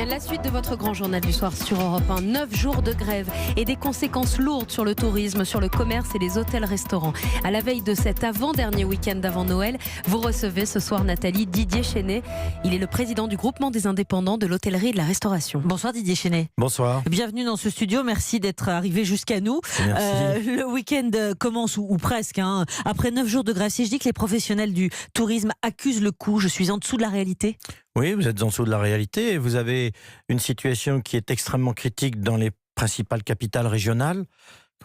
La suite de votre grand journal du soir sur Europe 1. 9 jours de grève et des conséquences lourdes sur le tourisme, sur le commerce et les hôtels-restaurants. À la veille de cet avant-dernier week-end d'avant Noël, vous recevez ce soir Nathalie Didier Chénet. Il est le président du groupement des indépendants de l'hôtellerie et de la restauration. Bonsoir Didier Chénet. Bonsoir. Bienvenue dans ce studio, merci d'être arrivé jusqu'à nous. Le week-end commence, ou presque, après 9 jours de grève. Si je dis que les professionnels du tourisme accusent le coup, je suis en dessous de la réalité ? Oui, vous êtes en dessous de la réalité. Vous avez une situation qui est extrêmement critique dans les principales capitales régionales.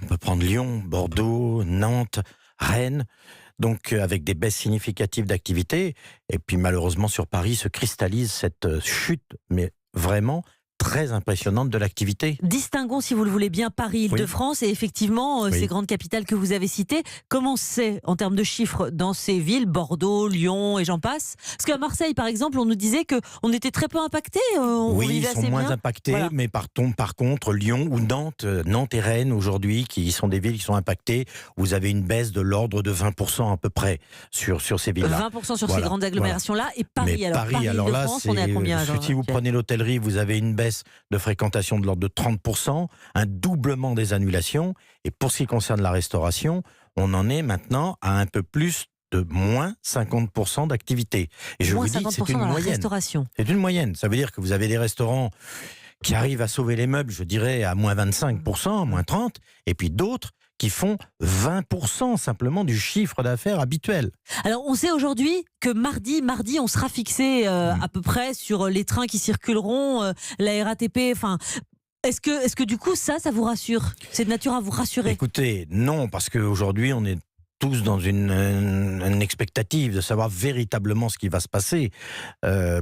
On peut prendre Lyon, Bordeaux, Nantes, Rennes, donc avec des baisses significatives d'activité. Et puis malheureusement sur Paris se cristallise cette chute, mais vraiment très impressionnante de l'activité. Distinguons, si vous le voulez bien, Paris, Île-de-France et effectivement ces grandes capitales que vous avez citées. Comment c'est en termes de chiffres dans ces villes, Bordeaux, Lyon et j'en passe? Parce qu'à Marseille, par exemple, on nous disait qu'on était très peu impactés. Oui, ils sont moins impactés, voilà. Mais par contre, Lyon ou Nantes et Rennes aujourd'hui, qui sont des villes qui sont impactées, vous avez une baisse de l'ordre de 20% à peu près sur ces villes-là. 20% sur ces grandes agglomérations-là. Et Paris, mais Paris, alors là, on est à combien? Si vous prenez l'hôtellerie, vous avez une baisse de fréquentation de l'ordre de 30%, un doublement des annulations. Et pour ce qui concerne la restauration, on en est maintenant à un peu plus de moins 50% d'activité. Et je vous dis, c'est une moyenne. C'est une moyenne. Ça veut dire que vous avez des restaurants qui arrivent à sauver les meubles, je dirais, à moins 25%, moins 30%, et puis d'autres qui font 20% simplement du chiffre d'affaires habituel. Alors on sait aujourd'hui que mardi on sera fixé à peu près sur les trains qui circuleront, la RATP, enfin... Est-ce que du coup ça vous rassure? C'est de nature à vous rassurer? Écoutez, non, parce qu'aujourd'hui on est tous dans une expectative de savoir véritablement ce qui va se passer.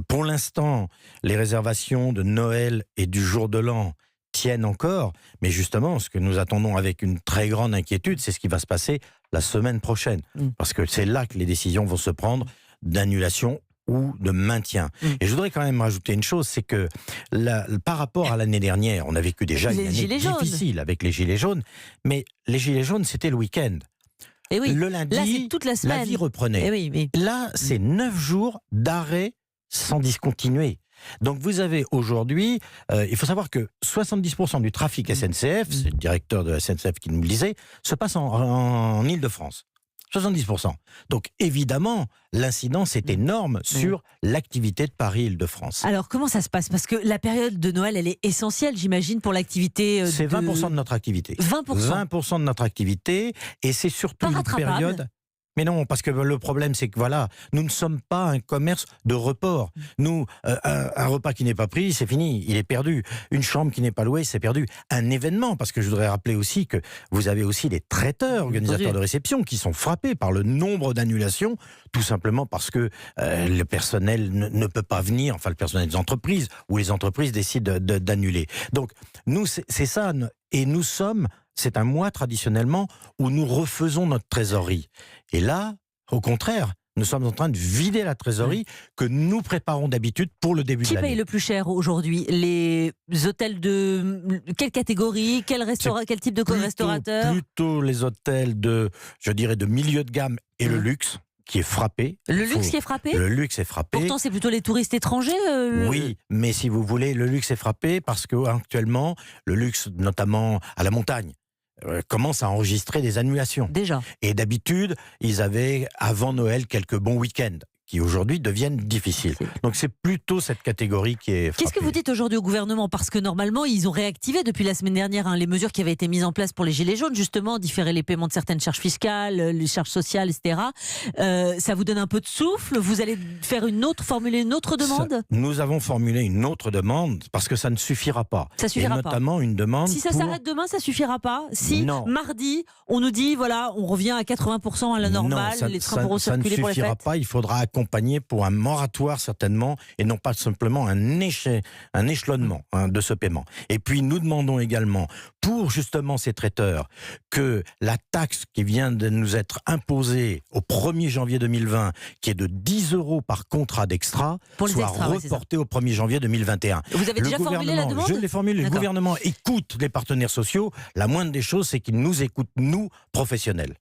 Pour l'instant, les réservations de Noël et du jour de l'an tiennent encore, mais justement, ce que nous attendons avec une très grande inquiétude, c'est ce qui va se passer la semaine prochaine. Parce que c'est là que les décisions vont se prendre d'annulation ou de maintien. Et je voudrais quand même rajouter une chose, c'est que par rapport à l'année dernière, on a vécu déjà une année difficile avec les Gilets jaunes, mais les Gilets jaunes, c'était le week-end. Et oui, le lundi, là, c'est toute la semaine. La vie reprenait. Là, c'est 9 jours d'arrêt sans discontinuer. Donc vous avez aujourd'hui, il faut savoir que 70% du trafic SNCF, c'est le directeur de la SNCF qui nous le disait, se passe en Île-de-France. 70%. Donc évidemment, l'incidence est énorme sur l'activité de Paris-Île-de-France. Alors comment ça se passe? Parce que la période de Noël, elle est essentielle, j'imagine, pour l'activité. C'est 20% de notre activité. 20% de notre activité, et c'est surtout une période... Mais non, parce que le problème, c'est que voilà, nous ne sommes pas un commerce de report. Nous, un repas qui n'est pas pris, c'est fini, il est perdu. Une chambre qui n'est pas louée, c'est perdu. Un événement, parce que je voudrais rappeler aussi que vous avez aussi les traiteurs, organisateurs de réception, qui sont frappés par le nombre d'annulations, tout simplement parce que le personnel ne peut pas venir, enfin le personnel des entreprises, ou les entreprises décident d'annuler. Donc, nous, c'est ça, et nous sommes... C'est un mois traditionnellement où nous refaisons notre trésorerie. Et là, au contraire, nous sommes en train de vider la trésorerie que nous préparons d'habitude pour le début de l'année. Qui paye le plus cher aujourd'hui? Les hôtels de quelle catégorie? Quel type de restaurateur? Plutôt les hôtels de milieu de gamme et le luxe. Qui est frappé. Le luxe qui est frappé? Le luxe est frappé. Pourtant, c'est plutôt les touristes étrangers. Oui, mais si vous voulez, le luxe est frappé parce que actuellement, le luxe, notamment à la montagne, commence à enregistrer des annulations. Déjà. Et d'habitude, ils avaient avant Noël quelques bons week-ends qui aujourd'hui deviennent difficiles. Donc c'est plutôt cette catégorie qui est frappée. Qu'est-ce que vous dites aujourd'hui au gouvernement? Parce que normalement, ils ont réactivé depuis la semaine dernière les mesures qui avaient été mises en place pour les Gilets jaunes, justement, différer les paiements de certaines charges fiscales, les charges sociales, etc. Ça vous donne un peu de souffle? Vous allez formuler une autre demande? Nous avons formulé une autre demande parce que ça ne suffira pas. Ça suffira pas. Notamment une demande. Si ça s'arrête demain, ça suffira pas? Si mardi, on nous dit, voilà, on revient à 80% à la normale, les trains pourront circuler pour les fêtes? Ça ne suffira pas, il faudra accompagner pour un moratoire certainement et non pas simplement un échelonnement de ce paiement. Et puis nous demandons également pour justement ces traiteurs que la taxe qui vient de nous être imposée au 1er janvier 2020, qui est de 10 € par contrat d'extra, soit reportée au 1er janvier 2021. Vous avez déjà formulé la demande? Je l'ai formulé. Le gouvernement écoute les partenaires sociaux. La moindre des choses, c'est qu'ils nous écoutent, nous, professionnels.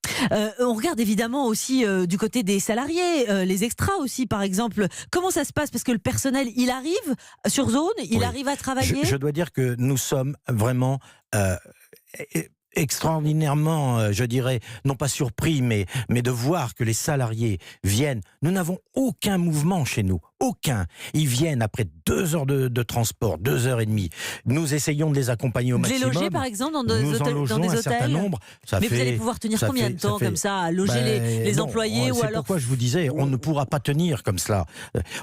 On regarde évidemment aussi du côté des salariés, les extras. magistrats aussi, par exemple. Comment ça se passe? Parce que le personnel, il arrive sur zone, il arrive à travailler. Je dois dire que nous sommes vraiment extraordinairement, je dirais, non pas surpris, mais de voir que les salariés viennent. Nous n'avons aucun mouvement chez nous, aucun. Ils viennent après 2 heures de transport, 2h30. Nous essayons de les accompagner au maximum. Les loger, par exemple, dans des nous hôtels, en logeons dans des un certain hôtels. nombre. Mais vous allez pouvoir tenir combien de temps comme ça, à loger les employés ou C'est alors... pourquoi je vous disais, on ne pourra pas tenir comme cela.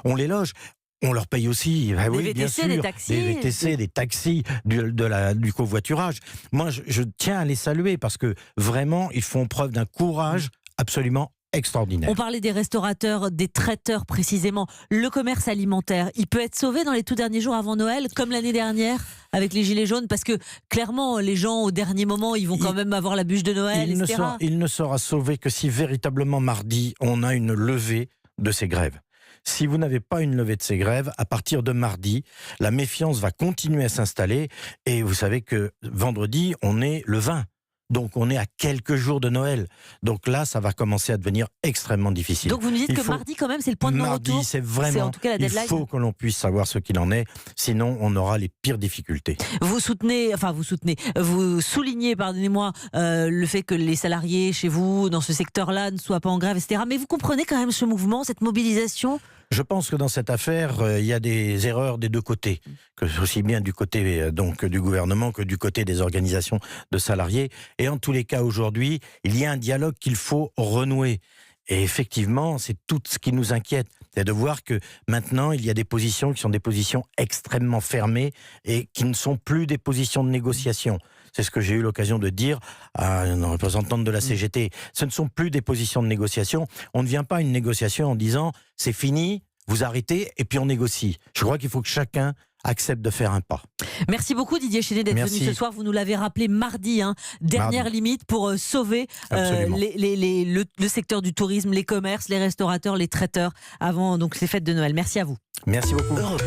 On les loge. On leur paye aussi, des VTC, bien sûr, des taxis. Des VTC, des taxis, du covoiturage. Moi, je tiens à les saluer parce que vraiment, ils font preuve d'un courage absolument extraordinaire. On parlait des restaurateurs, des traiteurs précisément. Le commerce alimentaire, il peut être sauvé dans les tout derniers jours avant Noël, comme l'année dernière avec les Gilets jaunes, parce que clairement, les gens, au dernier moment, ils vont quand même avoir la bûche de Noël, etc. Il ne sera sauvé que si véritablement mardi, on a une levée de ces grèves. Si vous n'avez pas une levée de ces grèves, à partir de mardi, la méfiance va continuer à s'installer. Et vous savez que vendredi, on est le 20. Donc on est à quelques jours de Noël. Donc là, ça va commencer à devenir extrêmement difficile. Donc vous me dites que mardi, quand même, c'est le point de non-retour. Mardi, c'est vraiment... en tout cas la deadline. Il faut que l'on puisse savoir ce qu'il en est. Sinon, on aura les pires difficultés. Vous soulignez, pardonnez-moi, le fait que les salariés chez vous, dans ce secteur-là, ne soient pas en grève, etc. Mais vous comprenez quand même ce mouvement, cette mobilisation ? Je pense que dans cette affaire, il y a des erreurs des deux côtés, que aussi bien du côté donc du gouvernement que du côté des organisations de salariés. Et en tous les cas, aujourd'hui, il y a un dialogue qu'il faut renouer. Et effectivement, c'est tout ce qui nous inquiète. C'est de voir que maintenant, il y a des positions qui sont des positions extrêmement fermées et qui ne sont plus des positions de négociation. C'est ce que j'ai eu l'occasion de dire à une représentante de la CGT. Ce ne sont plus des positions de négociation. On ne vient pas à une négociation en disant « c'est fini, vous arrêtez et puis on négocie ». Je crois qu'il faut que chacun accepte de faire un pas. Merci beaucoup Didier Chénet d'être venu ce soir. Vous nous l'avez rappelé mardi, dernière limite pour sauver le secteur du tourisme, les commerces, les restaurateurs, les traiteurs avant donc ces fêtes de Noël. Merci à vous. Merci beaucoup. Europe 1.